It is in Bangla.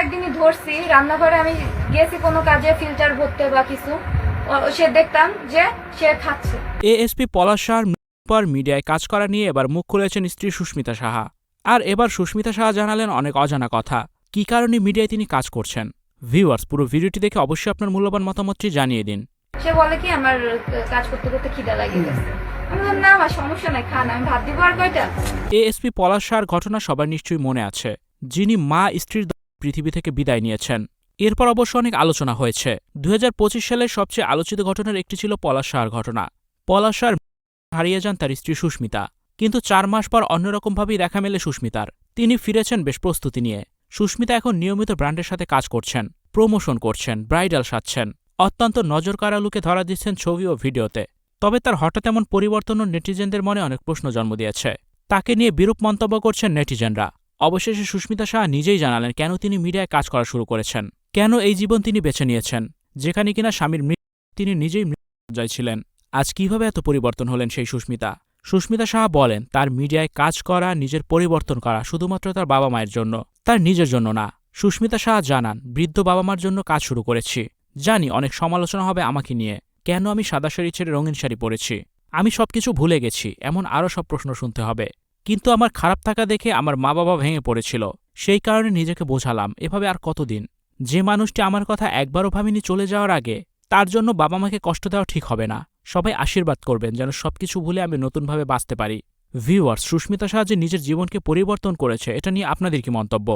একদিনই ধরছি রান্নাঘরে, আমি গেছি কোনো কাজে ফিল্টার ভরতে বা কিছু, সে দেখতাম যে সে খাচ্ছে। এএসপি পলাশ সাহার পর মিডিয়ায় কাজ করা নিয়ে এবার মুখ খুলেছেন স্ত্রী সুস্মিতা সাহা। আর এবার সুস্মিতা সাহা জানালেন অনেক অজানা কথা, কী কারণে মিডিয়ায় তিনি কাজ করছেন। ভিউয়ার্স, পুরো ভিডিওটি দেখে অবশ্যই আপনার মূল্যবান মতামতটি জানিয়ে দিন। সে বলে কি আমার কাজ করতে করতে খিদা লাগিয়ে গেছে। আমি বললাম না আমার সমস্যা নাই, খান, আমি ভাত দিব আর কয়টা। এএসপি পলাশ সাহার ঘটনা সবার নিশ্চয়ই মনে আছে, যিনি মা স্ত্রীর পৃথিবী থেকে বিদায় নিয়েছেন। এরপর অবশ্য অনেক আলোচনা হয়েছে। ২০২৫ সালের সবচেয়ে আলোচিত ঘটনার একটি ছিল পলাশ সাহার ঘটনা। পলাশ সাহার হারিয়ে যান তার স্ত্রী সুস্মিতা, কিন্তু ৪ মাস পর অন্যরকমভাবেই দেখা মেলে সুস্মিতার। তিনি ফিরেছেন বেশ প্রস্তুতি নিয়ে। সুস্মিতা এখন নিয়মিত ব্র্যান্ডের সাথে কাজ করছেন, প্রমোশন করছেন, ব্রাইডাল সাজছেন, অত্যন্ত নজরকাড়া লুকে ধরা দিচ্ছেন ছবি ও ভিডিওতে। তবে তার হঠাৎ এমন পরিবর্তনও নেটিজেনদের মনে অনেক প্রশ্ন জন্ম দিয়েছে। তাকে নিয়ে বিরূপ মন্তব্য করছেন নেটিজেনরা। অবশেষে সুস্মিতা সাহা নিজেই জানালেন কেন তিনি মিডিয়ায় কাজ করা শুরু করেছেন, কেন এই জীবন তিনি বেছে নিয়েছেন, যেখানে কিনা স্বামীর মৃত্যু তিনি নিজেই মৃত্যুঞ্জয় ছিলেন। আজ কিভাবে এত পরিবর্তন হলেন সেই সুস্মিতা? সুস্মিতা সাহা বলেন, তার মিডিয়ায় কাজ করা, নিজের পরিবর্তন করা শুধুমাত্র তার বাবা মায়ের জন্য, তার নিজের জন্য না। সুস্মিতা সাহা জানান, বৃদ্ধ বাবা মার জন্য কাজ শুরু করেছি। জানি অনেক সমালোচনা হবে আমাকে নিয়ে, কেন আমি সাদা শাড়ি ছেড়ে রঙিন শাড়ি পরেছি, আমি সবকিছু ভুলে গেছি, এমন আরও সব প্রশ্ন শুনতে হবে। কিন্তু আমার খারাপ থাকা দেখে আমার মা বাবা ভেঙে পড়েছিল, সেই কারণে নিজেকে বোঝালাম এভাবে আর কতদিন। যে মানুষটি আমার কথা একবারও ভাবিনি চলে যাওয়ার আগে, তার জন্য বাবা মাকে কষ্ট দেওয়া ঠিক হবে না। সবাই আশীর্বাদ করবেন যেন সবকিছু ভুলে আমি নতুনভাবে বাঁচতে পারি। ভিউয়ার্স, সুস্মিতা সাহা যে নিজের জীবনকে পরিবর্তন করেছে, এটা নিয়ে আপনাদের কি মন্তব্য?